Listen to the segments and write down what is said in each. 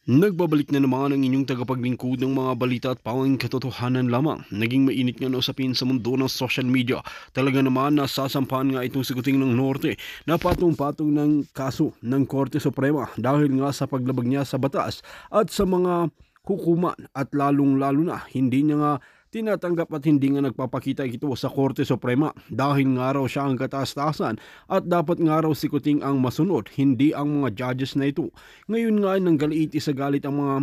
Nagbabalik na naman ang inyong tagapaglingkod ng mga balita at pawang katotohanan lamang. Naging mainit nga na usapin sa mundo ng social media. Talaga naman nasasampahan nga itong siguting ng Norte na patong-patong ng kaso ng Korte Suprema dahil nga sa paglabag niya sa batas at sa mga hukuman at lalong-lalo na hindi niya nga tinatanggap at hindi nga nagpapakita ito sa Korte Suprema dahil nga raw siya ang kataas-taasan at dapat nga raw sikuting ang masunod, hindi ang mga judges na ito. Ngayon nga ay nanggaliit sa galit ang mga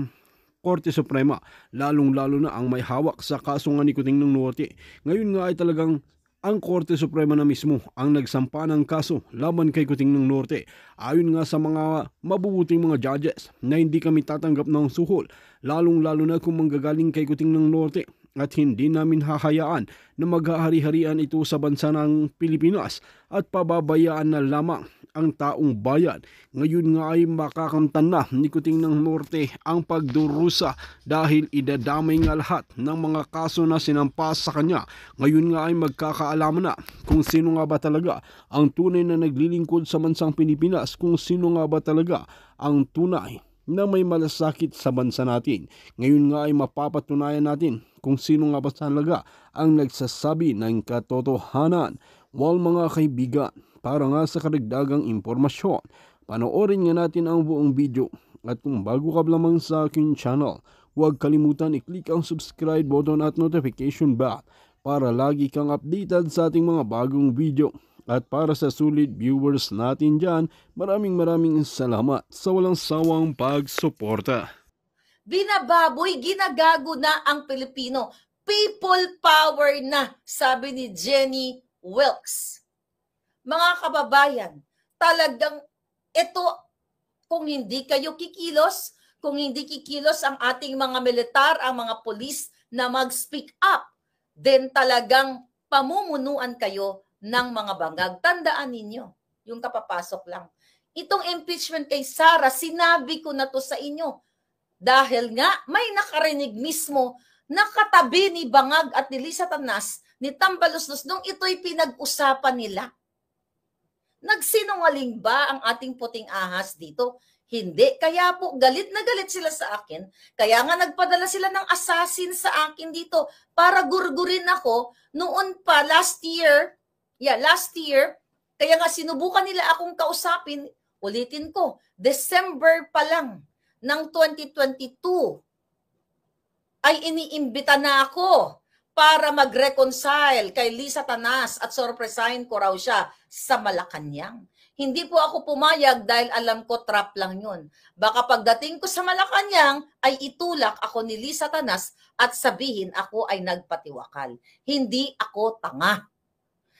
Korte Suprema, lalong-lalo na ang may hawak sa kaso nga ni Kuting ng Norte. Ngayon nga ay talagang ang Korte Suprema na mismo ang nagsampa ng kaso laban kay Kuting ng Norte. Ayon nga sa mga mabubuting mga judges na hindi kami tatanggap ng suhol, lalong-lalo na kung manggagaling kay Kuting ng Norte at hindi namin hahayaan na maghahari-harian ito sa bansa ng Pilipinas at pababayaan na lamang ang taong bayan. Ngayon nga ay makakamtan na ni Kuting ng Norte ang pagdurusa dahil idadamay nga lahat ng mga kaso na sinampas sa kanya. Ngayon nga ay magkakaalaman na kung sino nga ba talaga ang tunay na naglilingkod sa bansang Pilipinas, kung sino nga ba talaga ang tunay na may malasakit sa bansa natin. Ngayon nga ay mapapatunayan natin kung sino nga ba talaga ang nagsasabi ng katotohanan. Well mga kaibigan, para nga sa karagdagang impormasyon, panoorin nga natin ang buong video. At kung bago ka lamang sa aking channel, huwag kalimutan i-click ang subscribe button at notification bell para lagi kang updated sa ating mga bagong video. At para sa sulit viewers natin dyan, maraming salamat sa walang sawang pagsuporta. Binababoy, ginagago na ang Pilipino. People power na, sabi ni Jenny Wilkes. Mga kababayan, talagang ito, kung hindi kayo kikilos, kung hindi kikilos ang ating mga militar, ang mga pulis na mag-speak up, then talagang pamumunuan kayo ng mga bangag. Tandaan ninyo, yung kapapasok lang. Itong impeachment kay Sara, sinabi ko na to sa inyo. Dahil nga may nakarinig mismo na katabi ni Bangag at ni Lisa Tanas, ni Tambaluslos, nung ito'y pinag-usapan nila. Nagsinungaling ba ang ating puting ahas dito? Hindi. Kaya po galit na galit sila sa akin. Kaya nga nagpadala sila ng assassin sa akin dito para gurgurin ako noon pa last year. Kaya nga sinubukan nila akong kausapin. Ulitin ko, December pa lang ng 2022 ay iniimbita na ako para mag-reconcile kay Lisa Tanas at sorpresahin ko raw siya sa Malacanang. Hindi po ako pumayag dahil alam ko trap lang yun. Baka pagdating ko sa Malacanang ay itulak ako ni Lisa Tanas at sabihin ako ay nagpatiwakal. Hindi ako tanga.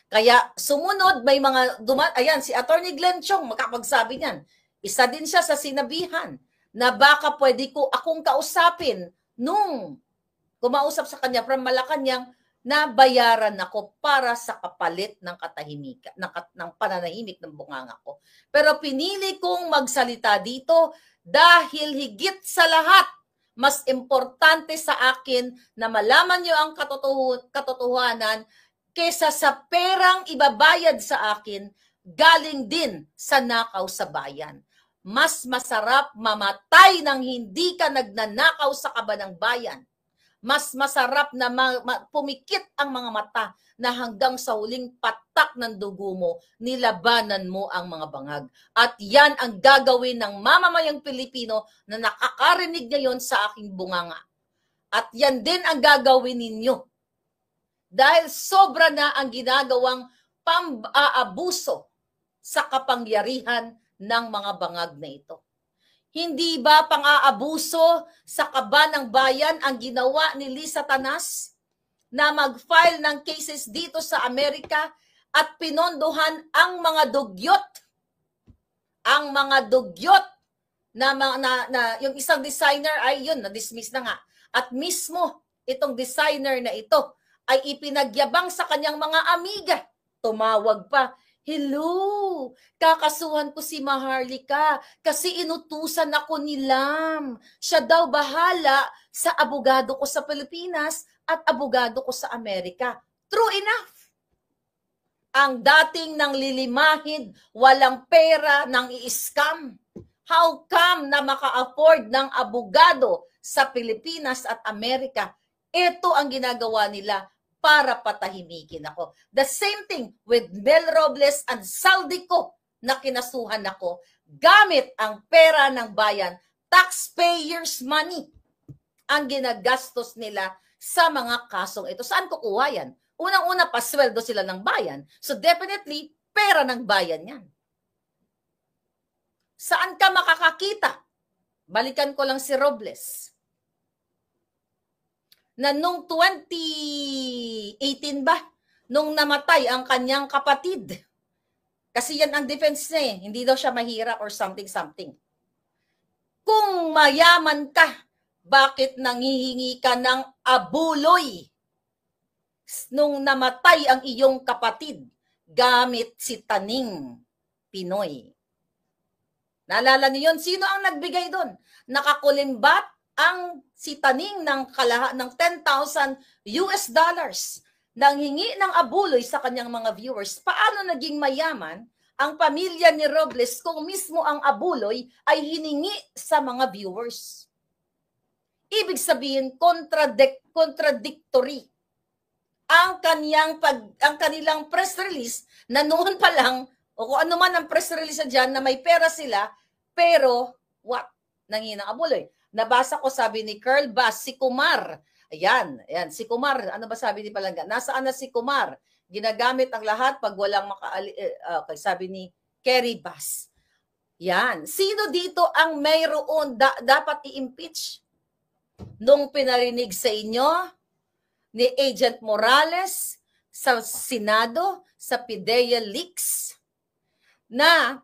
Kaya sumunod, may mga ayan, si Attorney Glenn Chong makapagsabi niyan. Isa din siya sa sinabihan na baka pwede ko akong kausapin nung kumausap sa kanya from Malacanang na bayaran ako para sa kapalit ng katahimikan, ng pananahimik ng bunganga ko. Pero pinili kong magsalita dito dahil higit sa lahat, mas importante sa akin na malaman niyo ang katotohanan kesa sa perang ibabayad sa akin galing din sa nakaw sa bayan. Mas masarap mamatay nang hindi ka nagnanakaw sa kaban ng bayan. Mas masarap na pumikit ang mga mata na hanggang sa huling patak ng dugo mo, nilabanan mo ang mga bangag. At yan ang gagawin ng mamamayang Pilipino na nakakarinig ngayon sa aking bunganga. At yan din ang gagawin ninyo. Dahil sobra na ang ginagawang pang-aabuso sa kapangyarihan ng mga bangag na ito. Hindi ba pang-aabuso sa kaban ng bayan ang ginawa ni Lisa Tanas na mag-file ng cases dito sa Amerika at pinondohan ang mga dugyot? Ang mga dugyot na yung isang designer ay yun, na-dismiss na nga. At mismo itong designer na ito ay ipinagyabang sa kanyang mga amiga. Tumawag pa, hello, kakasuhan ko si Maharlika kasi inutusan ako ni Lam. Siya daw bahala sa abogado ko sa Pilipinas at abogado ko sa Amerika. True enough. Ang dating nang lilimahid, walang pera, nang i-scam, How come na maka-afford ng abogado sa Pilipinas at Amerika? Ito ang ginagawa nila para patahimikin ako. The same thing with Mel Robles and Saldico na kinasuhan ako gamit ang pera ng bayan, taxpayers' money ang ginagastos nila sa mga kasong ito. Saan kukuha yan? Unang-una, pasweldo sila ng bayan. So definitely, pera ng bayan yan. Saan ka makakakita? Balikan ko lang si Robles. Na nung 2018 ba? Nung namatay ang kanyang kapatid. Kasi yan ang defense niya eh. Hindi daw siya mahirap or something. Kung mayaman ka, bakit nangihingi ka ng abuloy? Nung namatay ang iyong kapatid, gamit si Taning Pinoy. Naalala niyo yun? Sino ang nagbigay doon? Nakakulimbat ang si Taning ng 10,000 US dollars nang hingi ng abuloy sa kanyang mga viewers. Paano naging mayaman ang pamilya ni Robles kung mismo ang abuloy ay hiningi sa mga viewers? Ibig sabihin, contradictory ang kanilang press release na noon pa lang, o kung ano man ang press release na dyan, na may pera sila, pero what? Nanginang abuloy. Nabasa ko, sabi ni Carl Bass, si Kumar. Ayan, si Kumar. Ano ba sabi ni Palangga? Nasaan na si Kumar? Ginagamit ang lahat pag walang okay, sabi ni Kerry Bass. Yan. Sino dito ang mayroon dapat i-impeach? Nung pinarinig sa inyo ni Agent Morales sa Senado, sa PIDEA Leaks, na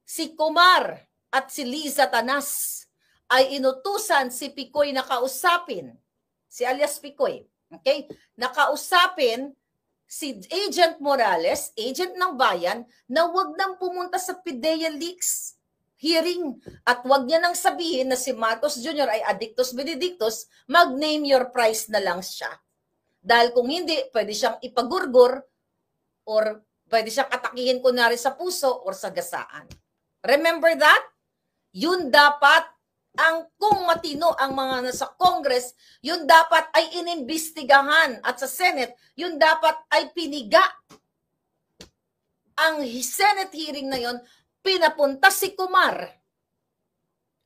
si Kumar at si Liza Tanas ay inutusan si Picoy na kausapin, si alias Picoy, okay? Nakausapin si Agent Morales, agent ng bayan, na wag nang pumunta sa PIDEA Leaks hearing at wag niya nang sabihin na si Marcos Jr. ay addictus benedictus, mag-name your price na lang siya. Dahil kung hindi, pwede siyang ipagurgur or pwede siyang atakihin kunwari sa puso or sa gasaan. Remember that? Yun dapat, kung matino ang mga nasa Congress, yun dapat ay inimbestigahan at sa Senate, yun dapat ay piniga. Ang Senate hearing na yun, pinapunta si Kumar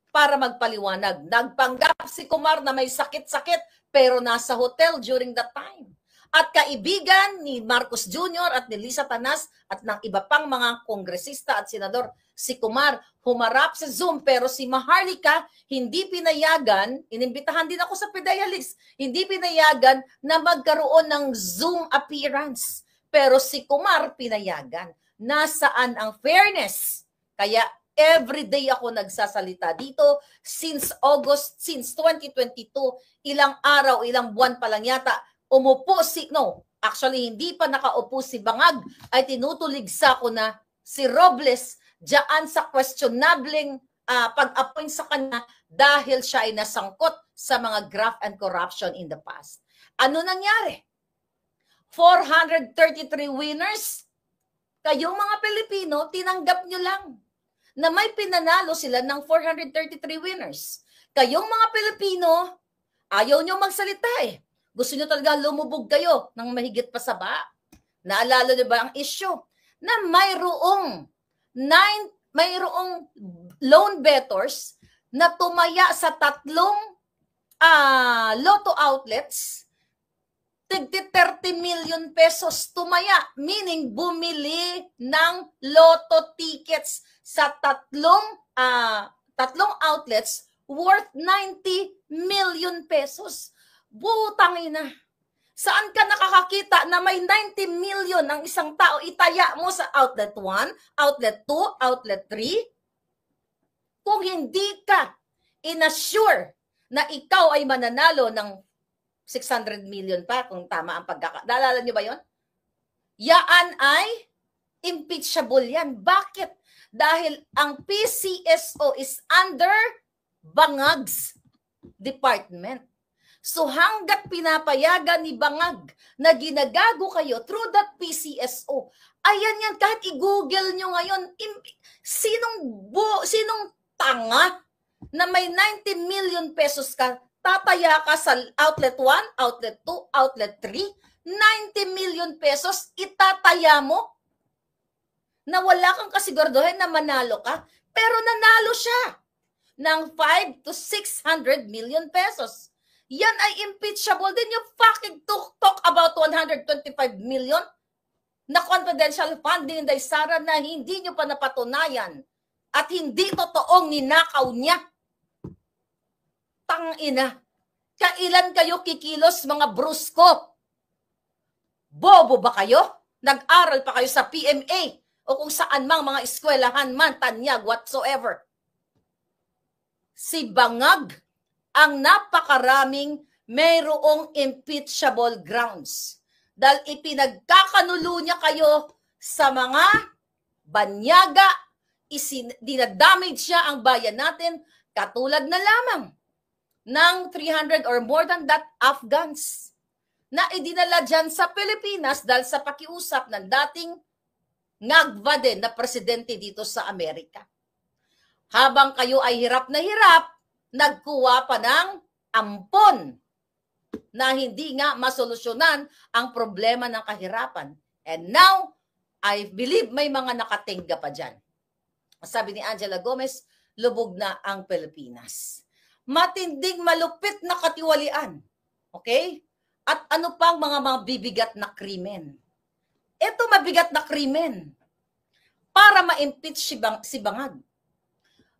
para magpaliwanag. Nagpanggap si Kumar na may sakit-sakit pero nasa hotel during that time. At kaibigan ni Marcos Jr. at ni Liza Tanas at ng iba pang mga kongresista at senador, si Kumar humarap sa Zoom pero si Maharlika hindi pinayagan, inimbitahan din ako sa PIDEA Leaks, hindi pinayagan na magkaroon ng Zoom appearance. Pero si Kumar pinayagan. Nasaan ang fairness? Kaya everyday ako nagsasalita dito since 2022, ilang araw, ilang buwan pa lang yata, hindi pa nakaupo si Bangag, ay tinutuligsa ko na si Robles diyan sa questionableng pag-appoint sa kanya dahil siya ay nasangkot sa mga graft and corruption in the past. Ano nangyari? 433 winners, kayong mga Pilipino, tinanggap nyo lang na may pinanalo sila ng 433 winners. Kayong mga Pilipino, ayaw nyo magsalita eh. Gusto nyo talaga lumubog kayo ng mahigit pa sa ba? Naalala nyo ba ang issue? Na mayroong loan bettors na tumaya sa 3 lotto outlets, tigti 30 million pesos tumaya, meaning bumili ng lotto tickets sa tatlong outlets worth 90 million pesos. Butang ina. Saan ka nakakakita na may 90 million ang isang tao itaya mo sa outlet 1, outlet 2, outlet 3? Kung hindi ka inassure na ikaw ay mananalo ng 600 million pa, kung tama ang naalala nyo ba yon? Yaan ay impeachable yan. Bakit? Dahil ang PCSO is under Bangag's department. So hanggat pinapayagan ni Bangag na ginagago kayo through that PCSO, ayan yan, kahit i-google nyo ngayon, sinong tanga na may 90 million pesos ka, tataya ka sa outlet 1, outlet 2, outlet 3, 90 million pesos itataya mo na wala kang kasiguraduhin na manalo ka, pero nanalo siya ng 5 to 600 million pesos. Yan ay impeachable din. You fucking talk about 125 million na confidential funding ng Sara na hindi nyo pa napatunayan at hindi totoong ninakaw niya. Tangina. Kailan kayo kikilos, mga brusko? Bobo ba kayo? Nag-aral pa kayo sa PMA o kung saan mang mga eskwelahan man, tanyag, whatsoever. Si Bangag ang napakaraming mayroong impeachable grounds. Dahil ipinagkakanulo niya kayo sa mga banyaga, dinadamage siya ang bayan natin, katulad na lamang ng 300 or more than that Afghans na idinala dyan sa Pilipinas dahil sa pakiusap ng dating ngagva din na presidente dito sa Amerika. Habang kayo ay hirap na hirap, nagkuha pa ng ampon na hindi nga masolusyonan ang problema ng kahirapan. And now, I believe may mga nakatingga pa dyan. Sabi ni Angela Gomez, lubog na ang Pilipinas. Matinding malupit na katiwalian. Okay? At ano pang mga bibigat na krimen? Ito mabigat na krimen para ma-impeach si Bangag.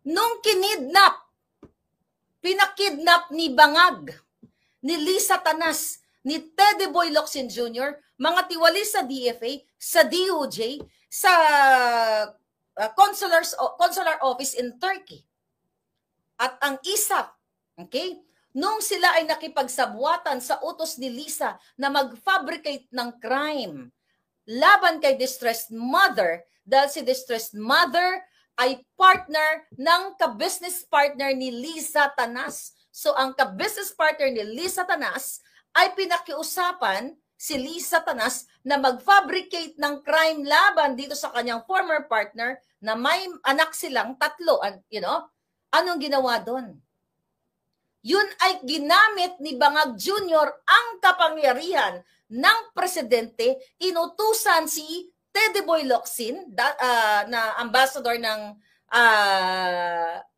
Nung pinakidnap ni Bangag, ni Lisa Tanas, ni Teddy Boy Locsin Jr., mga tiwali sa DFA, sa DOJ, sa consular office in Turkey. At ang ISAF, okay, nung sila ay nakipagsabuatan sa utos ni Lisa na mag-fabricate ng crime laban kay distressed mother, dahil si distressed mother ay partner ng ka-business partner ni Lisa Tanas. So ang ka-business partner ni Lisa Tanas ay pinakiusapan si Lisa Tanas na mag-fabricate ng crime laban dito sa kanyang former partner na may anak silang tatlo. You know? Anong ginawa doon? Yun ay ginamit ni Bangag Jr. ang kapangyarihan ng presidente, inutusan si Teddy Boy Locsin, na ambassador ng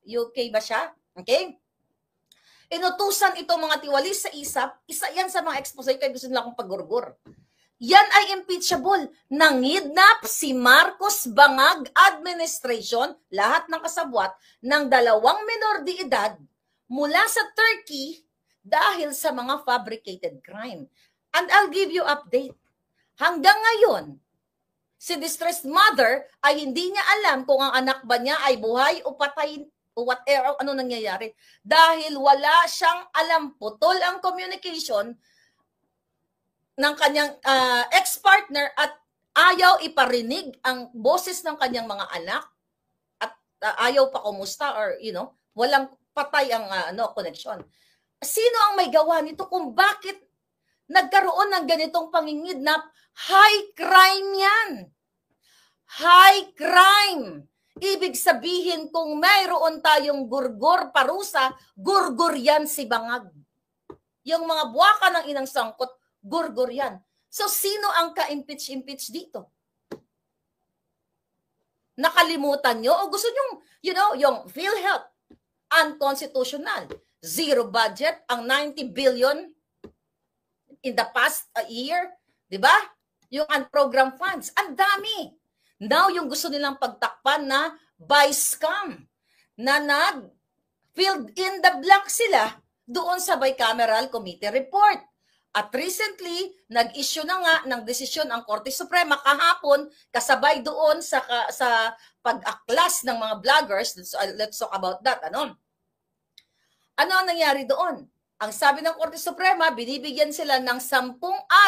UK ba siya? Okay? Inutusan itong mga tiwali sa ISAP, isa yan sa mga expose, kaya gusto nila akong pagurgur. Yan ay impeachable. Nangidnap si Marcos Bangag administration, lahat ng kasabwat, ng 2 minor de edad mula sa Turkey dahil sa mga fabricated crime. And I'll give you update. Hanggang ngayon, si distressed mother ay hindi niya alam kung ang anak ba niya ay buhay o patay o whatever, ano nangyayari. Dahil wala siyang alam, putol ang communication ng kanyang ex-partner at ayaw iparinig ang boses ng kanyang mga anak at ayaw pa kumusta or, you know, walang patay ang connection. Sino ang may gawa nito kung bakit nagkaroon ng ganitong pangingidnap? High crime yan. High crime. Ibig sabihin kung mayroon tayong gurgur, parusa, gurgur yan si Bangag. Yung mga buwaka ng inang sangkot, gurgur yan. So sino ang ka-impeach dito? Nakalimutan nyo? O gusto nyo, you know, yung PhilHealth, unconstitutional. Zero budget, ang 90 billion in the past year, di ba? Yung unprogrammed funds, ang dami. Now, yung gusto nilang pagtakpan na by scam, na nag-filled in the blank sila doon sa bicameral committee report. At recently, nag-issue na nga ng desisyon ang Korte Suprema kahapon, kasabay doon sa pag-aklas ng mga vloggers. Let's talk about that. Ano ang nangyari doon? Ang sabi ng Korte Suprema, binibigyan sila ng 10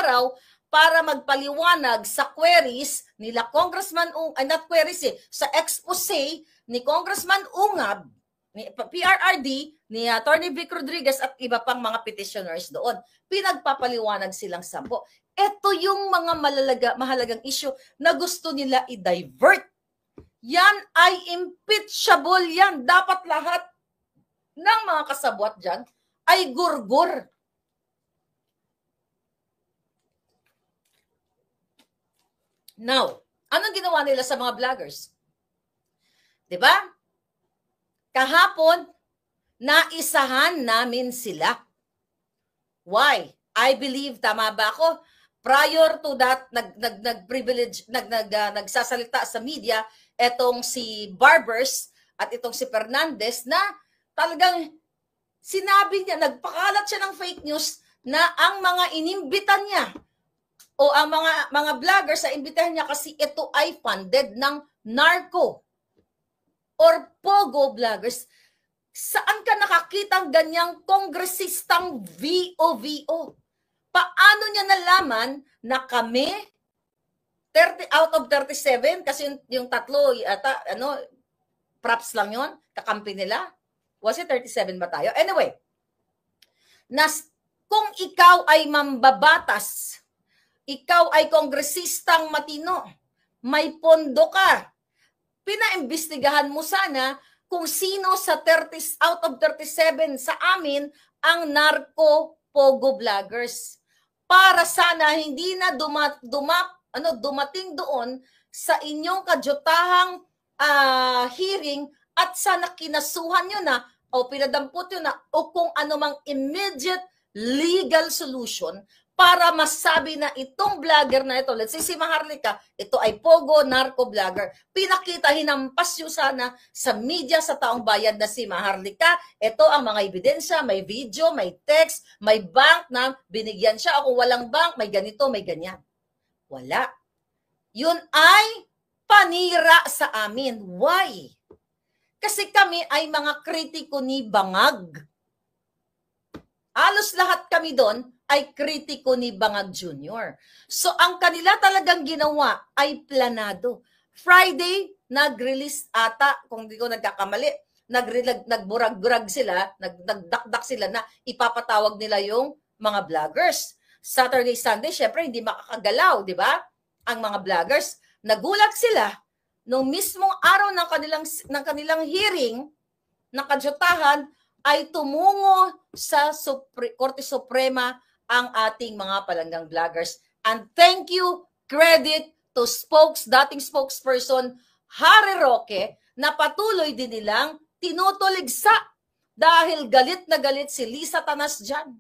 araw para magpaliwanag sa queries nila Congressman not queries sa expose ni Congressman Ungab, ni PRRD, ni Attorney Vic Rodriguez at iba pang mga petitioners doon. Pinagpapaliwanag silang 10. Ito yung mga mahalagang issue na gusto nila i-divert. Yan ay impeachable yan. Dapat lahat ng mga kasabwat dyan ay gurgur. Now, anong ginawa nila sa mga vloggers? 'Di ba? Kahapon, naisahan namin sila. Why? I believe, tama ba ako? Prior to that, nagsasalita sa media etong si Barbers at itong si Fernandez na talagang sinabi niya, nagpakalat siya ng fake news na ang mga inimbitan niya o ang mga vloggers sa imbitahan niya kasi ito ay funded ng narco or pogo vloggers. Saan ka nakakitang ganyang kongresistang VOVO? Paano niya nalaman na kami 30 out of 37 kasi yung tatlo ata props lang yon, kakampi nila. Was it 37 ba tayo? Anyway, kung ikaw ay mambabatas, ikaw ay kongresistang matino, may pondo ka, pinaimbestigahan mo sana kung sino sa 30 out of 37 sa amin ang narco-pogo vloggers. Para sana hindi na dumating doon sa inyong kadyotahang hearing at sana kinasuhan nyo na o pinadampot nyo na o kung anumang immediate legal solution para masabi na itong vlogger na ito, let's say si Maharlika, ito ay pogo, narco vlogger. Pinakita, hinampas nyo sana sa media sa taong bayan na si Maharlika, ito ang mga ebidensya, may video, may text, may bank na binigyan siya. O kung walang bank, may ganito, may ganyan. Wala. Yun ay panira sa amin. Why? Kasi kami ay mga kritiko ni Bangag. Halos lahat kami doon ay kritiko ni Bangag Jr. So ang kanila talagang ginawa ay planado. Friday, nag-release ata, kung di ko nagkakamali, nagburag-burag sila, nagdakdak sila na ipapatawag nila yung mga vloggers. Saturday, Sunday, syempre hindi makakagalaw, di ba? Ang mga vloggers, nagulat sila nung mismong araw ng kanilang hearing, ng kadyutahan, ay tumungo sa Korte Suprema ang ating mga palanggang vloggers. And thank you, credit to dating spokesperson Harry Roque na patuloy din nilang tinutuligsa dahil galit na galit si Lisa Tanas dyan.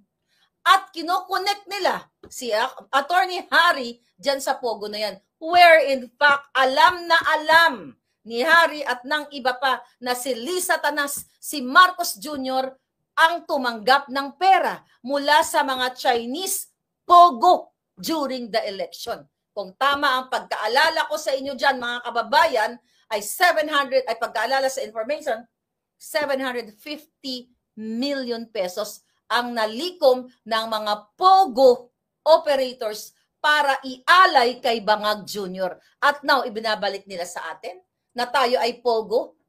At kinokonek nila si Attorney Harry dyan sa pogo na yan. Where in fact, alam na alam ni Harry at ng iba pa na si Lisa Tanas, si Marcos Jr. ang tumanggap ng pera mula sa mga Chinese pogo during the election. Kung tama ang pagkaalala ko sa inyo dyan, mga kababayan, ay pagkaalala sa information, 750 million pesos ang nalikom ng mga pogo operators para ialay kay Bangag Jr. At now, ibinabalik nila sa atin na tayo ay pogo,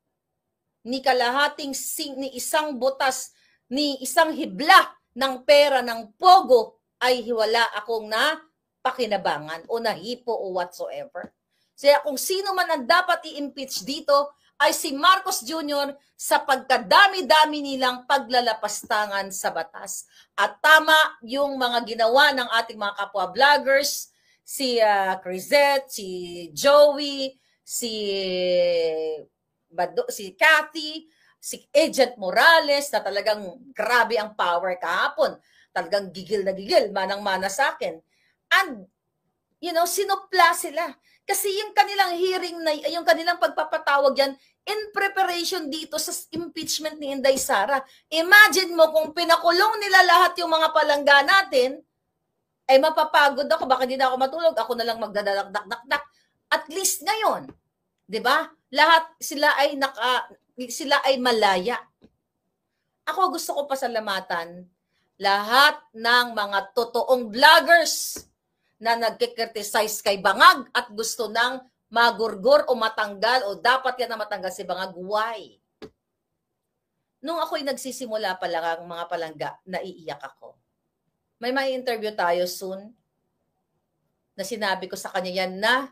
ni kalahating ni isang butas, ni isang hibla ng pera ng pogo ay wala akong napakinabangan o nahipo o whatsoever. Kaya kung sino man ang dapat i-impeach dito ay si Marcos Jr. sa pagkadami-dami nilang paglalapastangan sa batas. At tama yung mga ginawa ng ating mga kapwa-vloggers, si Crisette, si Joey, si Cathy, si Agent Morales na talagang grabe ang power kahapon. Talagang gigil na gigil, manang-mana sa akin. And, sinupla sila. Kasi yung kanilang hearing na, yung kanilang pagpapatawag yan, in preparation dito sa impeachment ni Inday Sara. Imagine mo kung pinakulong nila lahat yung mga palangga natin, ay mapapagod ako, baka hindi na ako matulog, ako na lang magdadakdak-dak. At least ngayon, 'di ba? Lahat sila ay malaya. Ako gusto ko pasalamatan lahat ng mga totoong vloggers na nagkikriticize kay Bangag at gusto nang magurgur o matanggal o dapat yan na matanggal si Bangag. Why? Nung ako'y nagsisimula pa lang ang mga palangga, naiiyak ako. May interview tayo soon na sinabi ko sa kanya yan na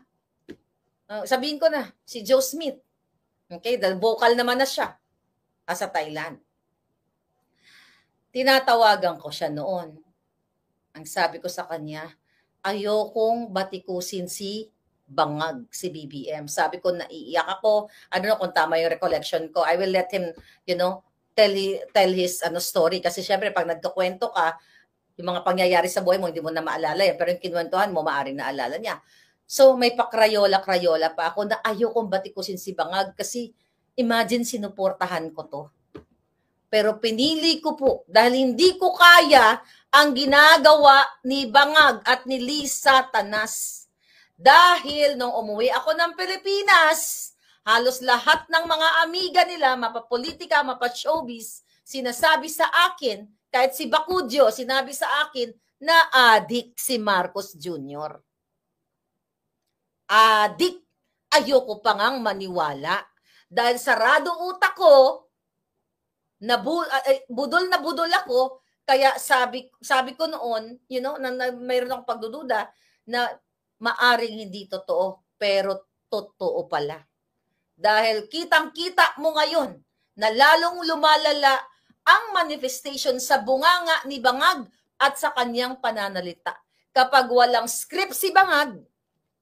sabihin ko na, si Joe Smith, Okay, dahil vocal naman na siya sa Thailand. Tinatawagan ko siya noon. Ang sabi ko sa kanya, ayokong batikusin si Bangag, si BBM. Sabi ko, naiiyak ako. I don't know kung tama yung recollection ko. I will let him, tell his story. Kasi syempre, pag nagkukwento ka, yung mga pangyayari sa buhay mo, hindi mo na maalala yan. Pero yung kinwentuhan mo, maaaring naalala niya. So, may pakrayola-krayola pa ako na ayokong batikusin si Bangag kasi imagine sinuportahan ko to. Pero pinili ko po dahil hindi ko kaya ang ginagawa ni Bangag at ni Lisa Tanas. Dahil nung umuwi ako ng Pilipinas, halos lahat ng mga amiga nila, mapapolitika, mapa-showbiz, sinasabi sa akin, kahit si Bacudyo, sinabi sa akin na adik si Marcos Jr. Adik, ayoko pa ngang maniwala. Dahil sarado utak ko, budol na budol ako, kaya sabi ko noon, na mayroon akong pagdududa na maaring hindi totoo, pero totoo pala. Dahil kitang-kita mo ngayon na lalong lumalala ang manifestation sa bunganga ni Bangag at sa kanyang pananalita. Kapag walang script si Bangag,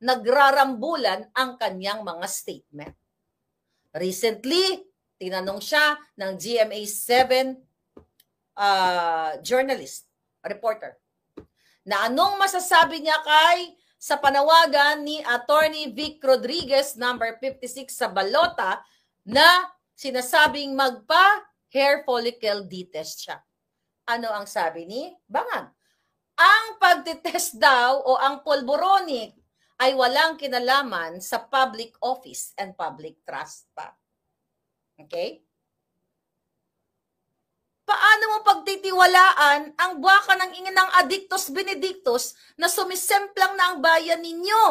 nagrarambulan ang kanyang mga statement. Recently, tinanong siya ng GMA7 journalist, reporter, na anong masasabi niya sa panawagan ni Attorney Vic Rodriguez, number 56 sa balota, na sinasabing magpa-hair follicle detest siya. Ano ang sabi ni Bangag? Ang pagtitest daw o ang pulboronic ay walang kinalaman sa public office and public trust pa. Okay? Paano mo pagtitiwalaan ang buwaka ng inginang Adictus Benedictus na sumisemplang na ang bayan ninyo?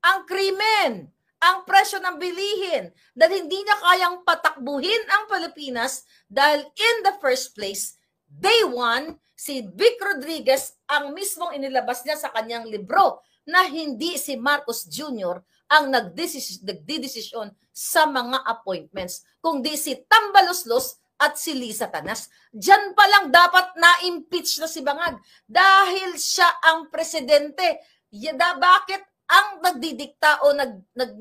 Ang krimen, ang presyo ng bilihin, dahil hindi na kayang patakbuhin ang Pilipinas dahil in the first place, day one, si Vic Rodriguez ang mismong inilabas niya sa kanyang libro na hindi si Marcos Jr. ang nagdidesisyon sa mga appointments, kundi si Tambaloslos at si Lisa Tanas. Diyan pa lang dapat na-impeach na si Bangag dahil siya ang presidente. Bakit ang nagdidikta o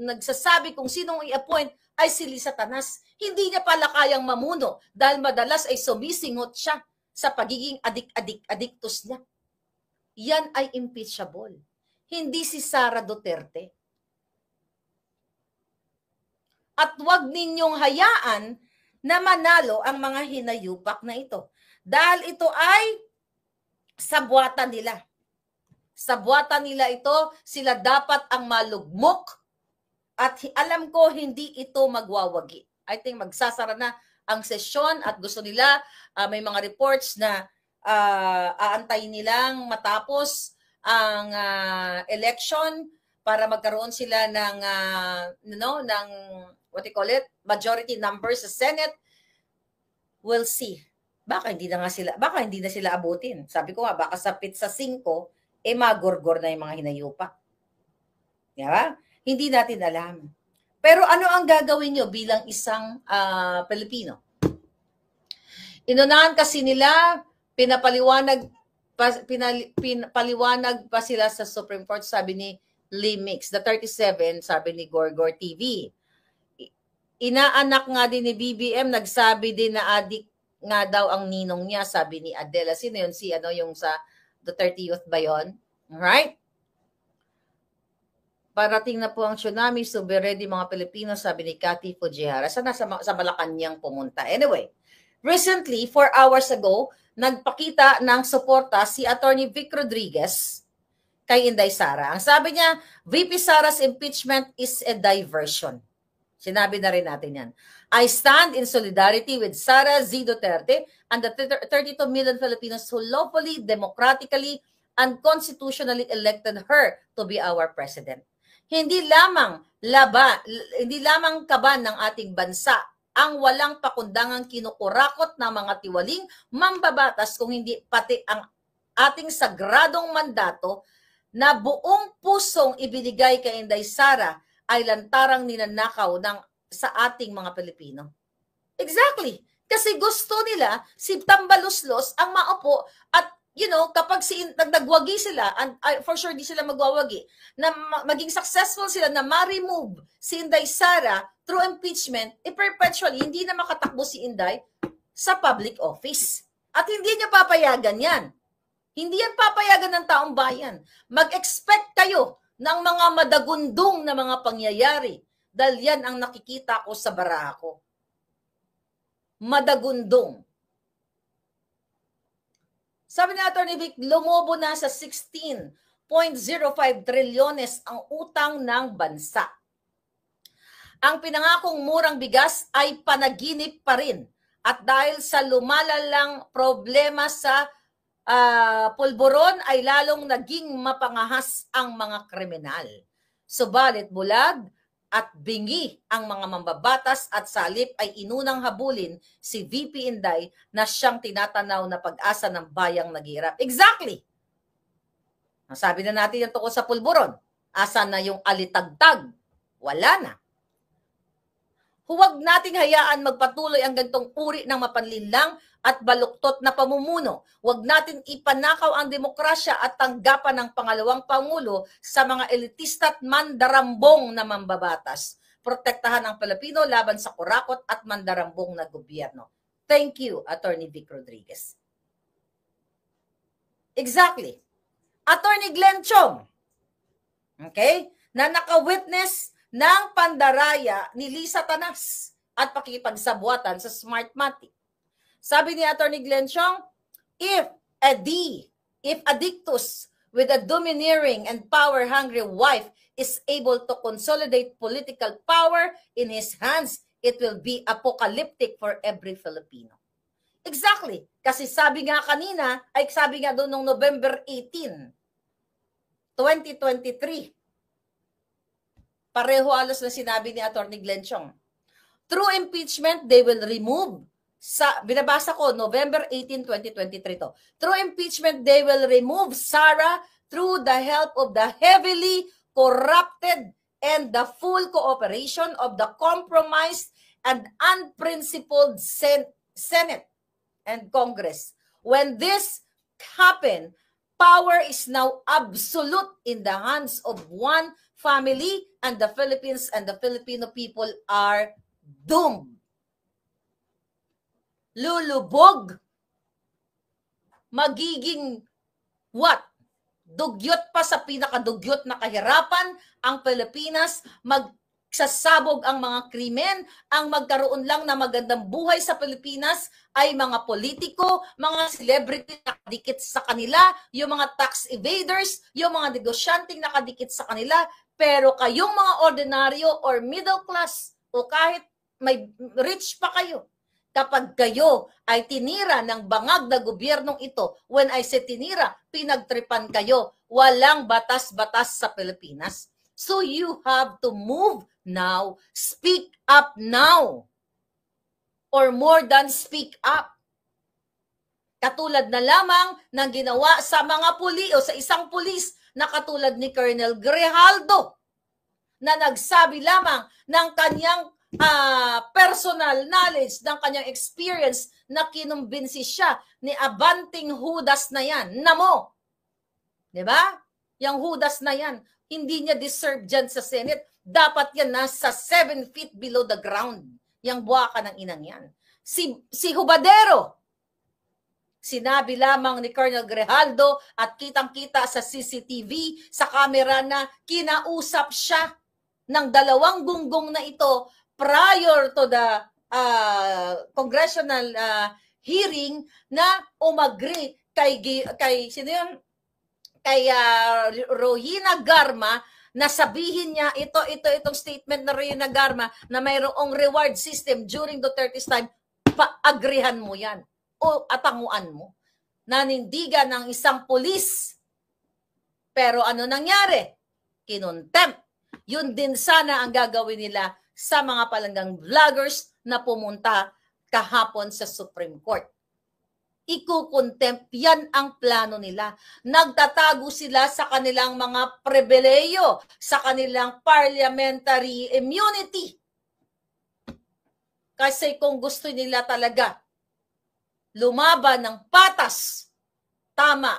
nagsasabi kung sinong i-appoint ay si Lisa Tanas? Hindi niya pala kayang mamuno dahil madalas ay sumisingot siya sa pagiging addictus niya. Yan ay impeachable. Hindi si Sara Duterte. At huwag ninyong hayaan na manalo ang mga hinayupak na ito. Dahil ito ay sa buwatan nila. Sa buwatan nila ito, sila dapat ang malugmok. At alam ko, hindi ito magwawagi. I think magsasara na ang sesyon at gusto nila, may mga reports na aantayin nilang matapos ang election para magkaroon sila ng what you call it, majority numbers sa Senate. We'll see. Baka hindi na sila abutin. Sabi ko nga, baka sa pizza 5, magorgor na yung mga hinayupak. Diba? Hindi natin alam. Pero ano ang gagawin nyo bilang isang Pilipino? Inunahan kasi nila, pinapaliwanag pa sila sa Supreme Court, sabi ni Lee Mix, the 37, sabi ni Gorgor TV. Inaanak nga din ni BBM, nagsabi din na adik nga daw ang ninong niya, sabi ni Adela. Sino yun? Yung sa Duterte Youth ba yun? Alright? Parating na po ang tsunami, so be ready mga Pilipino, sabi ni Cathy Fujihara. Sana sa Malacanang pumunta. Anyway, recently, 4 hours ago, nagpakita ng suporta si Attorney Vic Rodriguez kay Inday Sara. Ang sabi niya, VP Sara's impeachment is a diversion. Sinabi na rin natin yan. I stand in solidarity with Sara Z. Duterte and the 32 million Filipinos who lawfully, democratically, and constitutionally elected her to be our president. Hindi lamang kaban ng ating bansa ang walang pakundangang kinukurakot ng mga tiwaling mambabatas, kung hindi pati ang ating sagradong mandato na buong pusong ibinigay kay Inday Sara ay lantarang ninanakaw ng sa ating mga Pilipino. Exactly. Kasi gusto nila si Tambaluslos ang maupo at kapag nagwagi sila, and for sure di sila magwawagi, na maging successful sila na ma-remove si Inday Sara through impeachment, perpetually hindi na makatakbo si Inday sa public office. At hindi niya papayagan yan. Hindi yan papayagan ng taong bayan. Mag-expect kayo ng mga madagundong na mga pangyayari dahil yan ang nakikita ko sa Barako. Madagundong. Sabi ni Atty. Vic, lumobo na sa 16.05 trilyones ang utang ng bansa. Ang pinangakong murang bigas ay panaginip pa rin. At dahil sa lumalalang problema sa pulburon ay lalong naging mapangahas ang mga kriminal. Subalit bulag at bingi ang mga mambabatas at salip ay inunang habulin si VP Inday na siyang tinatanaw na pag-asa ng bayang naghihirap. Exactly! Sabi na natin yung tungkol sa pulburon. Asa na yung alitagtag? Wala na. Huwag nating hayaan magpatuloy ang gantong uri ng mapanlinlang at baluktot na pamumuno. Huwag natin ipanakaw ang demokrasya at tanggapan ng pangalawang pangulo sa mga elitista at mandarambong na mambabatas. Protektahan ang Pilipino laban sa kurakot at mandarambong na gobyerno. Thank you, Atty. Vic Rodriguez. Exactly. Atty. Glenn Chong, okay, na naka-witness ng pandaraya ni Lisa Tanas at pakikipagsabwatan sa Smartmatic. Sabi ni Atty. Glenn Chong, if Addictus with a domineering and power-hungry wife is able to consolidate political power in his hands, it will be apocalyptic for every Filipino. Exactly. Kasi sabi nga doon noong November 18, 2023, pareho alos na sinabi ni Atty. Glenn Chong. Through impeachment, they will remove binabasa ko, November 18, 2023 to. Through impeachment, they will remove Sara through the help of the heavily corrupted and the full cooperation of the compromised and unprincipled Senate and Congress. When this happened, power is now absolute in the hands of one family, and the Philippines and the Filipino people are doomed. Lulubog. Magiging what? Dugyot pa sa pinakadugyot na kahirapan ang Pilipinas, magsasabog ang mga krimen, ang magkaroon lang na magandang buhay sa Pilipinas ay mga politiko, mga celebrity na nakadikit sa kanila, yung mga tax evaders, yung mga negosyanteng nakadikit sa kanila, pero kayong mga ordinaryo or middle class o kahit may rich pa kayo, kapag kayo ay tinira ng bangag na gobyernong ito, when I say tinira, pinagtripan kayo, walang batas-batas sa Pilipinas. So you have to move now, speak up now, or more than speak up. Katulad na lamang ng ginawa sa mga o sa isang pulis na katulad ni Colonel Grijaldo, na nagsabi lamang ng kanyang personal knowledge, ng kanyang experience na kinumbinsi siya ni Abanting Judas na yan. Namo! Diba? Yung Judas na yan, hindi niya deserve dyan sa Senate. Dapat yan nasa 7 feet below the ground. Yung buwaka ng inang yan. Si Hubadero, sinabi lamang ni Colonel Grijaldo at kitang-kita sa CCTV, sa camera na kinausap siya ng dalawang gunggong na ito prior to the congressional hearing na umagri kay sino yun? Kay Rohina Garma na sabihin niya itong statement na Rohina Garma na mayroong reward system during Duterte's time, paagrihan mo yan o atanguan mo. Nanindigan ng isang pulis. Pero ano nangyari? Kinontempt. Yun din sana ang gagawin nila sa mga palanggang vloggers na pumunta kahapon sa Supreme Court. Ikukontempt, yan ang plano nila. Nagtatago sila sa kanilang mga pribileyo, sa kanilang parliamentary immunity. Kasi kung gusto nila talaga lumaban ng patas, tama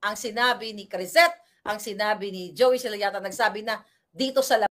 ang sinabi ni Crisette, ang sinabi ni Joey, sila yata nagsabi na dito sa